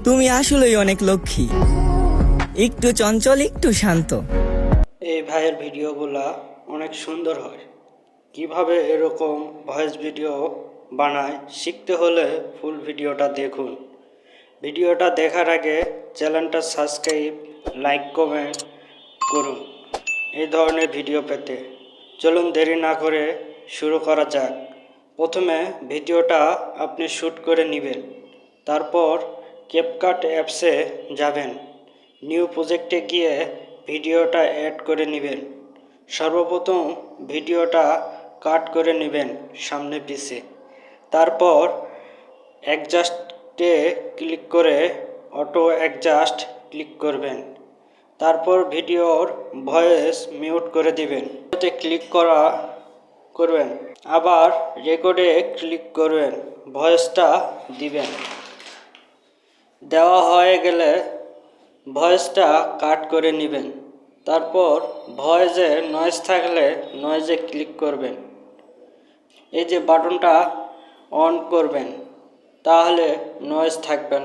তুমি আসলেই অনেক লক্ষ্মী, একটু চঞ্চল একটু শান্ত। এই ভাইয়ের ভিডিওগুলা অনেক সুন্দর হয়। কিভাবে এরকম ভয়েস ভিডিও বানায় শিখতে হলে ফুল ভিডিওটা দেখুন। ভিডিওটা দেখার আগে চ্যানেলটা সাবস্ক্রাইব, লাইক, কমেন্ট করুন এই ধরনের ভিডিও পেতে। চলুন দেরি না করে শুরু করা যাক। প্রথমে ভিডিওটা আপনি শ্যুট করে নেবেন, তারপর ক্যাপকাট অ্যাপসে যাবেন। নিউ প্রজেক্টে গিয়ে ভিডিওটা অ্যাড করে নেবেন। সর্বপ্রথম ভিডিওটা কাট করে নেবেন সামনে পিছে, তারপর অ্যাডজাস্টে ক্লিক করে অটো অ্যাডজাস্ট ক্লিক করবেন। তারপর ভিডিওর ভয়েস মিউট করে দিবেন। ভিডিওতে ক্লিক করবেন, আবার রেকর্ডে ক্লিক করবেন, ভয়েসটা দিবেন। দেওয়া হয়ে গেলে ভয়েসটা কাট করে নেবেন। তারপর ভয়েসে নয়েজ থাকলে নয়েজে ক্লিক করবেন। এই যে বাটনটা অন করবেন, তাহলে নয়েজ থাকবে না।